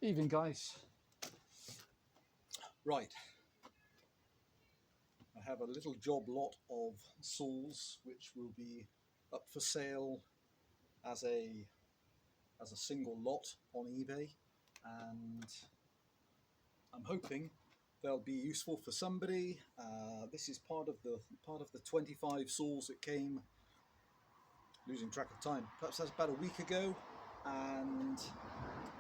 Evening, guys. Right, I have a little job lot of saws which will be up for sale as a single lot on eBay, and I'm hoping they'll be useful for somebody. This is part of the 25 saws that came, losing track of time, perhaps that's about a week ago, and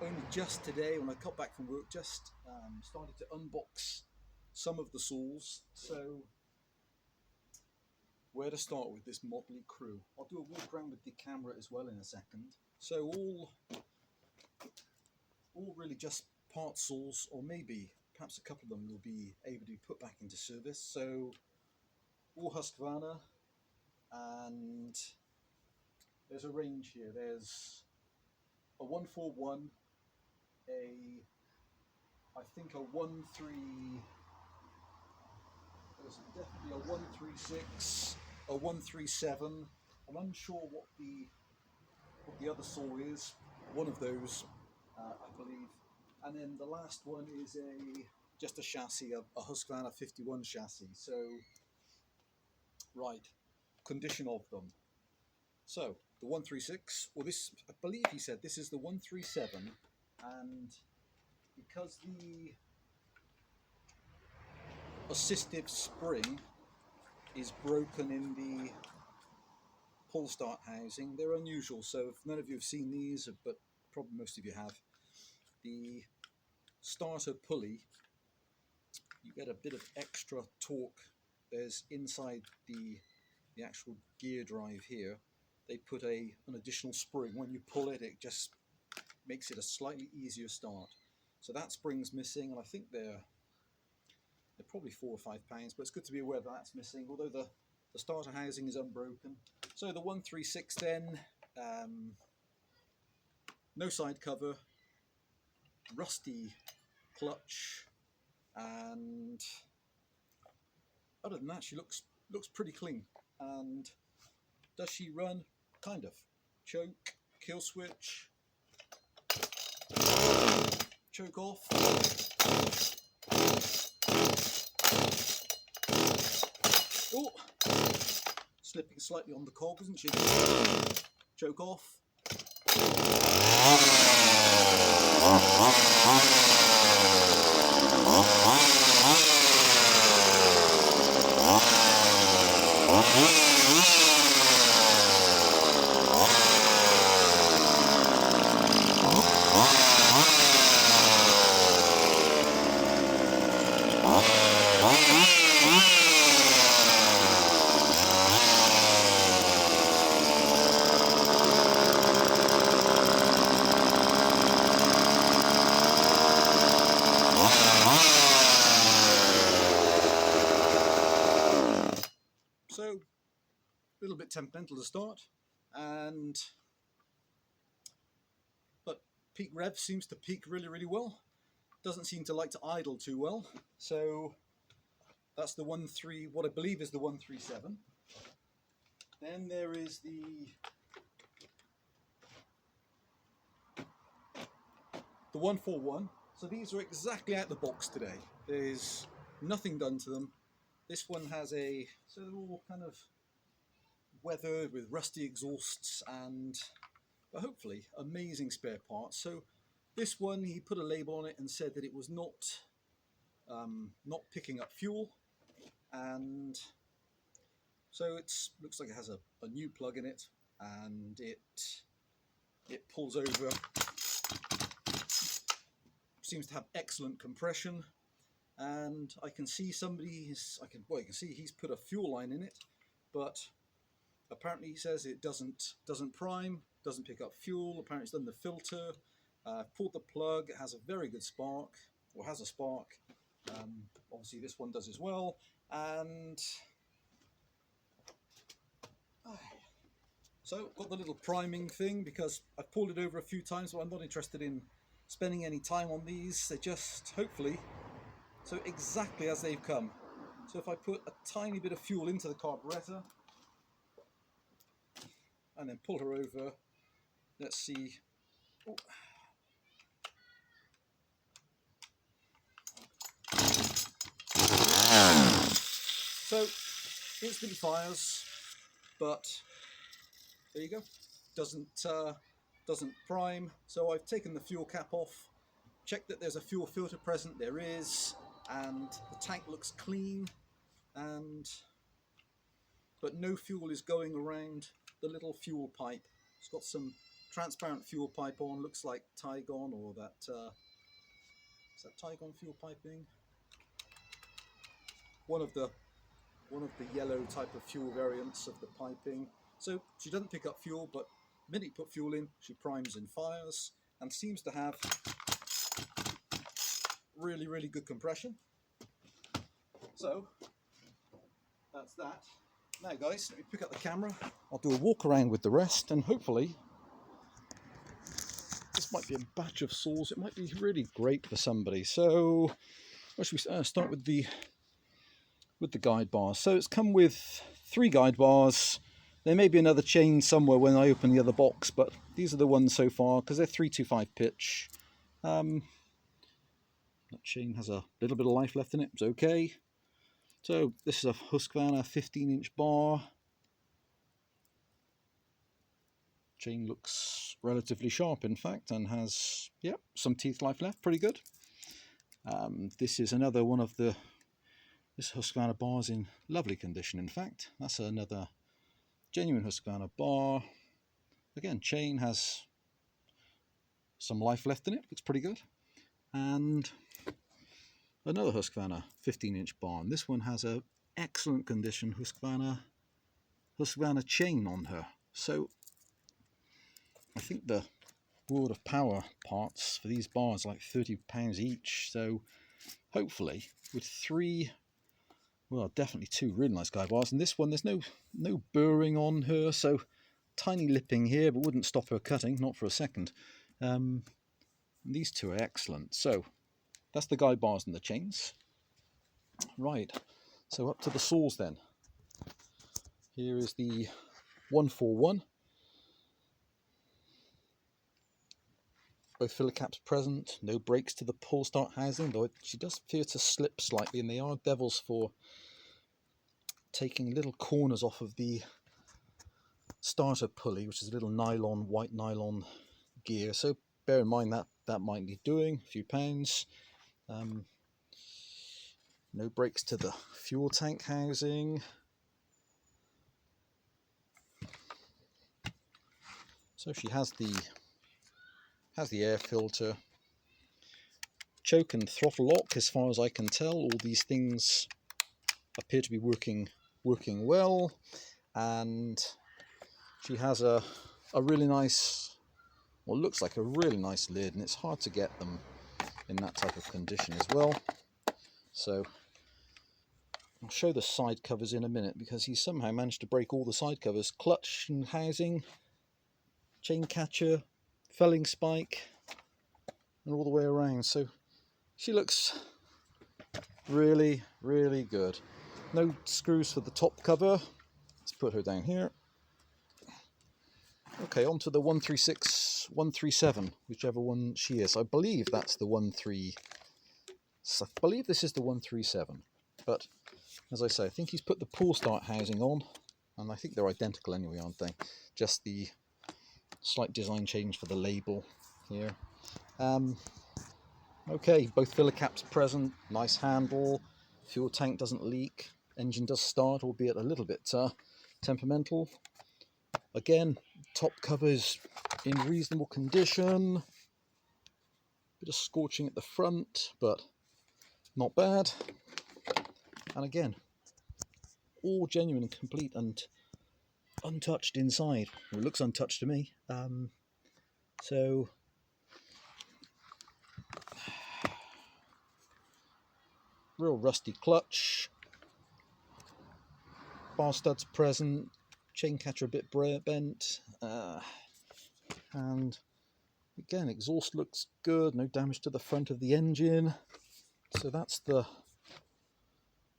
only just today when I got back from work just started to unbox some of the saws. So where to start with this motley crew? I'll do a walk around with the camera as well in a second. So all really just part saws, or maybe perhaps a couple of them will be able to be put back into service. So all Husqvarna, and there's a range here. There's a 141, I think a 13, there's definitely a 136, a 137. I'm unsure what the other saw is. One of those, I believe. And then the last one is just a chassis, a Husqvarna 51 chassis. So, right, condition of them. So the 136, well, this, I believe he said this is the 137, and because the assistive spring is broken in the pull start housing, they're unusual. So if none of you have seen these, but probably most of you have, the starter pulley, you get a bit of extra torque. There's inside the actual gear drive here, they put an additional spring. When you pull it, it just makes it a slightly easier start. So that spring's missing, and I think they're probably £4 or £5, but it's good to be aware that that's missing, although the starter housing is unbroken. So the 136 then, no side cover, rusty clutch, and other than that she looks pretty clean. And does she run? Kind of. Choke, kill switch, choke off, oh, slipping slightly on the cob, isn't she? Choke off. So, a little bit temperamental to start, but peak rev seems to peak really well. Doesn't seem to like to idle too well. So that's the 13, what I believe is the 137. Then there is the the 141. So these are exactly out the box today. There's nothing done to them. This one has so they're all kind of weathered with rusty exhausts, but hopefully amazing spare parts. So this one, he put a label on it and said that it was not picking up fuel, and so it looks like it has a new plug in it, and it pulls over. Seems to have excellent compression, and I can see you can see he's put a fuel line in it, but apparently he says it doesn't prime, doesn't pick up fuel. Apparently it's done the filter, pulled the plug. It has a very good spark, or has a spark. Obviously this one does as well, and so got the little priming thing, because I've pulled it over a few times, but I'm not interested in spending any time on these. They're just, hopefully, so exactly as they've come. So if I put a tiny bit of fuel into the carburetor and then pull her over, let's see. Oh. instantly fires, but there you go. Doesn't prime. So I've taken the fuel cap off, checked that there's a fuel filter present. There is, and the tank looks clean, but no fuel is going around the little fuel pipe. It's got some transparent fuel pipe on. Looks like Tygon, or that is that Tygon fuel piping? One of the yellow type of fuel variants of the piping. So she doesn't pick up fuel, but the minute you put fuel in, she primes and fires, and seems to have really, really good compression. So that's that. Now guys, let me pick up the camera. I'll do a walk around with the rest, and hopefully this might be a batch of saws. It might be really great for somebody. So where should we start with the guide bars? So it's come with 3 guide bars. There may be another chain somewhere when I open the other box, but these are the ones so far because they're 325 pitch. That chain has a little bit of life left in it. It's okay. So this is a Husqvarna 15-inch bar. Chain looks relatively sharp, in fact, and has some teeth life left. Pretty good. This is another one of this Husqvarna bar's in lovely condition. In fact, that's another genuine Husqvarna bar. Again, chain has some life left in it. Looks pretty good. And another Husqvarna 15-inch bar. And this one has a excellent condition Husqvarna chain on her. So I think the World of Power parts for these bars are like £30 each. So hopefully with 3, well, definitely 2 really nice guide bars. And this one, there's no burring on her, so tiny lipping here, but wouldn't stop her cutting, not for a second. These 2 are excellent. So that's the guide bars and the chains. Right, so up to the saws then. Here is the 141. Both filler caps present, no brakes to the pull start housing, though she does appear to slip slightly, and they are devils for taking little corners off of the starter pulley, which is a little white nylon gear. So bear in mind that might need doing, a few pounds. No brakes to the fuel tank housing. So she has the air filter, choke and throttle lock. As far as I can tell, all these things appear to be working well, and she has a really nice, well, looks like a really nice lid, and it's hard to get them in that type of condition as well. So I'll show the side covers in a minute, because he somehow managed to break all the side covers. Clutch and housing, chain catcher, felling spike, and all the way around. So she looks really, really good. No screws for the top cover. Let's put her down here. Okay, on to the 136, 137, whichever one she is. I believe that's the 13. I believe this is the 137. But as I say, I think he's put the pull start housing on, and I think they're identical anyway, aren't they? Just the slight design change for the label here. Okay, both filler caps present, nice handle, fuel tank doesn't leak, engine does start, albeit a little bit temperamental. Again, top cover's in reasonable condition, bit of scorching at the front, but not bad. And again, all genuine and complete and untouched inside. Well, it looks untouched to me. So real rusty clutch, bar studs present, chain catcher a bit bent, and again, exhaust looks good, no damage to the front of the engine. So that's the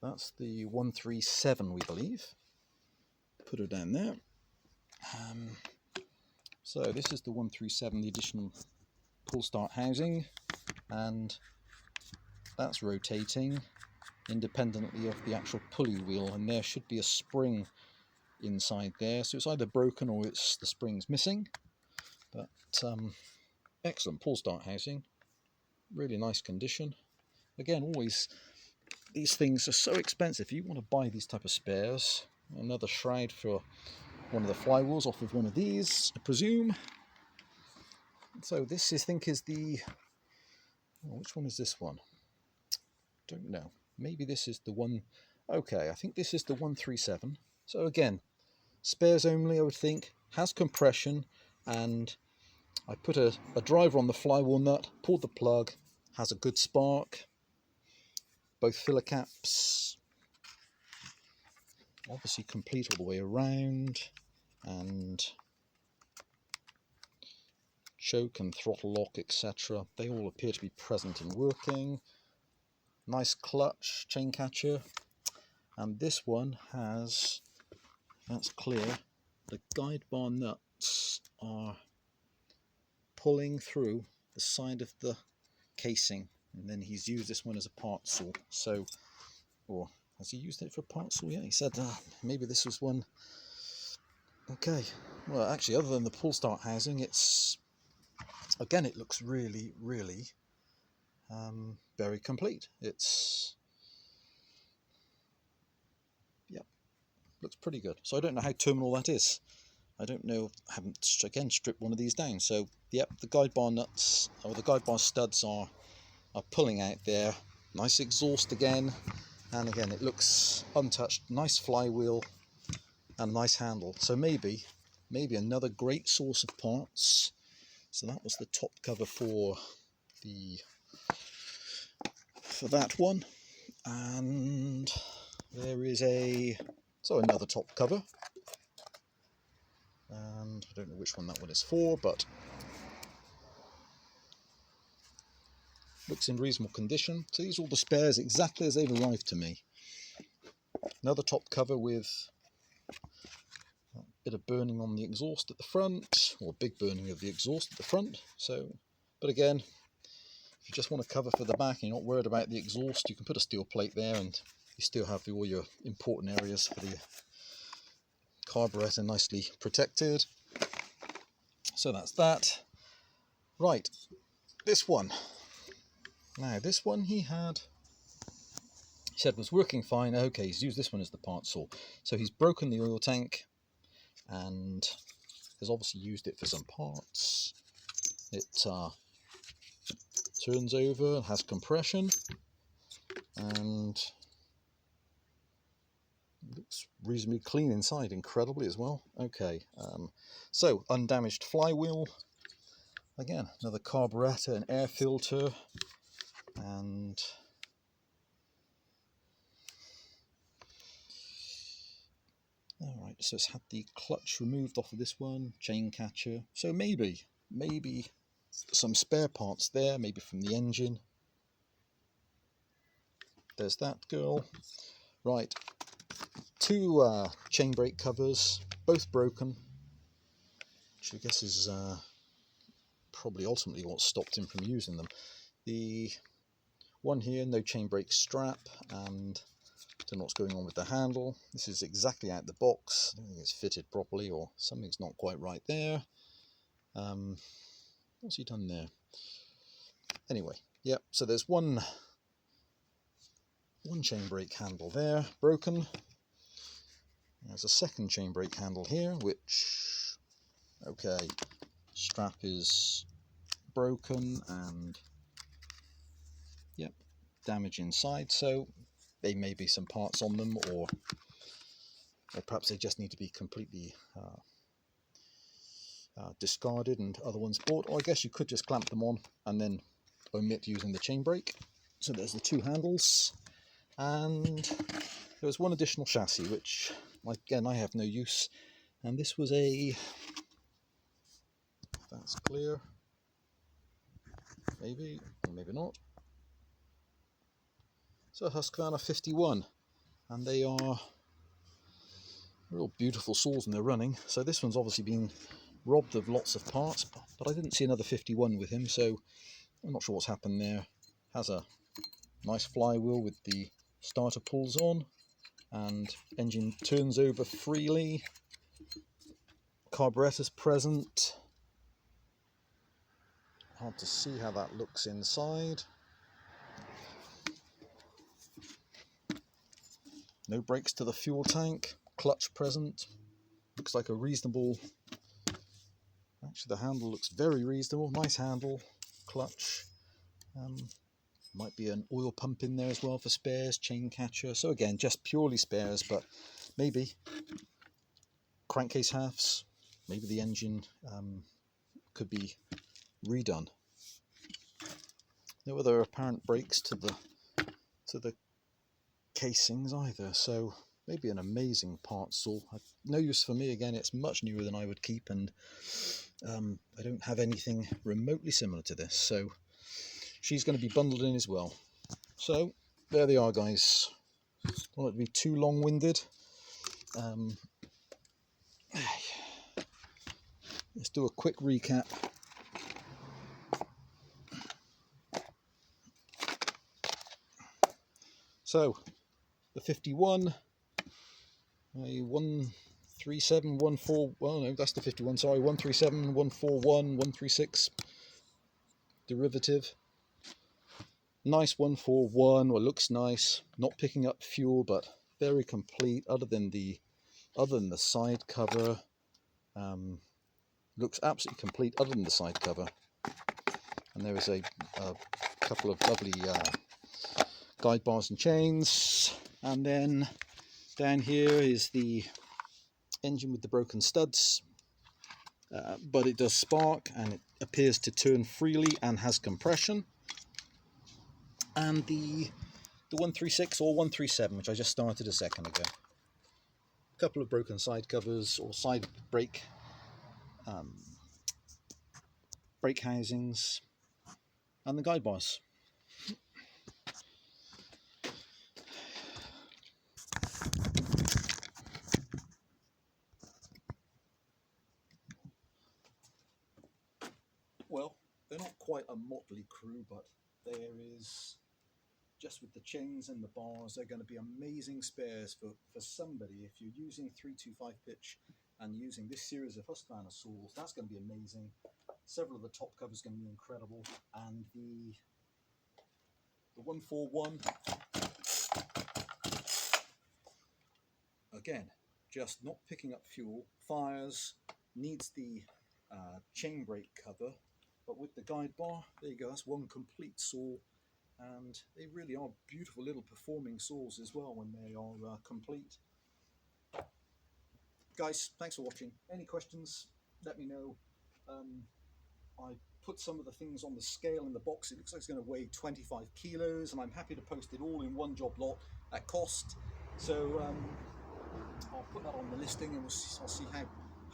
137, we believe. Put her down there. So this is the 137, the additional pull start housing, and that's rotating. independently of the actual pulley wheel, and there should be a spring inside there, so it's either broken or it's the spring's missing. But excellent pull start housing, really nice condition. Again, always these things are so expensive. You want to buy these type of spares. Another shroud for one of the flywheels off of one of these, I presume. So this I think is the, oh, which one is this one? Don't know. Maybe this is the one. Okay, I think this is the 137. So again, spares only, I would think. Has compression, and I put a driver on the flywheel nut, pulled the plug, has a good spark. Both filler caps obviously complete all the way around, and choke and throttle lock, etc. They all appear to be present and working. Nice clutch, chain catcher, and this one has, that's clear, the guide bar nuts are pulling through the side of the casing, and then he's used this one as a part saw. So, or has he used it for a part saw? Yeah, he said maybe this was one. Okay, well actually, other than the pull start housing, it's, again, it looks really, really very complete. It's, yep, looks pretty good. So I don't know how terminal that is. I don't know, I haven't again stripped one of these down. So yep, the guide bar nuts, or the guide bar studs are pulling out there. Nice exhaust again, and again it looks untouched. Nice flywheel and a nice handle. So maybe another great source of parts. So that was the top cover for that one, and there is another top cover, and I don't know which one that one is for, but looks in reasonable condition. So these are all the spares exactly as they've arrived to me. Another top cover with a bit of burning on the exhaust at the front, or big burning of the exhaust at the front. So, but again, if you just want to cover for the back and you're not worried about the exhaust, you can put a steel plate there and you still have all your important areas for the carburetor nicely protected. So that's that. Right, this one. Now this one he said was working fine. Okay, he's used this one as the part saw. So he's broken the oil tank and has obviously used it for some parts. It turns over, has compression, and looks reasonably clean inside, incredibly as well. Okay, so undamaged flywheel. Again, another carburetor, an air filter, and alright, so it's had the clutch removed off of this one, chain catcher. So maybe some spare parts there, maybe from the engine. There's that girl. Right, two chain brake covers, both broken, which I guess is probably ultimately what stopped him from using them. The one here, no chain brake strap, and I don't know what's going on with the handle. This is exactly out the box. I don't think it's fitted properly, or something's not quite right there. What's he done there? Anyway, yep, so there's one chain brake handle there, broken. There's a second chain brake handle here, which, okay, strap is broken and, yep, damage inside. So there may be some parts on them, or perhaps they just need to be completely discarded and other ones bought. Or I guess you could just clamp them on and then omit using the chain brake. So there's the two handles, and there was one additional chassis, which again I have no use, and this was a, that's clear, maybe or maybe not. So Husqvarna 51, and they are real beautiful saws when they're running. So this one's obviously been robbed of lots of parts, but I didn't see another 51 with him, so I'm not sure what's happened there. Has a nice flywheel with the Starter pulls on and engine turns over freely. Carburettor's present. Hard to see how that looks inside. No brakes to the fuel tank. Clutch present. Looks like a reasonable... Actually, the handle looks very reasonable. Nice handle. Clutch. Might be an oil pump in there as well for spares. Chain catcher. So again, just purely spares, but maybe crankcase halves. Maybe the engine could be redone. No other apparent breaks to the casings either, so maybe an amazing part saw. No use for me. Again, it's much newer than I would keep, and I don't have anything remotely similar to this, so she's going to be bundled in as well. So there they are, guys. Don't want it to be too long-winded. Let's do a quick recap. So the 51, a 13714, well no, that's the 51, sorry, 137, 141, 136 derivative. Nice 141, well, looks nice, not picking up fuel, but very complete, other than the side cover. Looks absolutely complete other than the side cover. And there is a couple of lovely guide bars and chains, and then down here is the engine with the broken studs, but it does spark and it appears to turn freely and has compression. And the 136 or 137, which I just started a second ago. A couple of broken side covers or side brake housings, and the guide bars. Well, they're not quite a motley crew, but there is, just with the chains and the bars, they're going to be amazing spares for somebody. If you're using 325 pitch and using this series of Husqvarna saws, that's going to be amazing. Several of the top covers are going to be incredible, and the 141, again, just not picking up fuel, fires, needs the chain brake cover, but with the guide bar, there you go, that's one complete saw. And they really are beautiful little performing saws as well when they are complete. Guys, thanks for watching. Any questions, let me know. I put some of the things on the scale in the box. It looks like it's going to weigh 25 kilos, and I'm happy to post it all in one job lot at cost. So I'll put that on the listing, and I'll see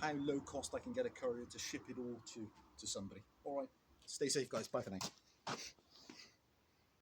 how low cost I can get a courier to ship it all to somebody. All right, stay safe, guys. Bye for now.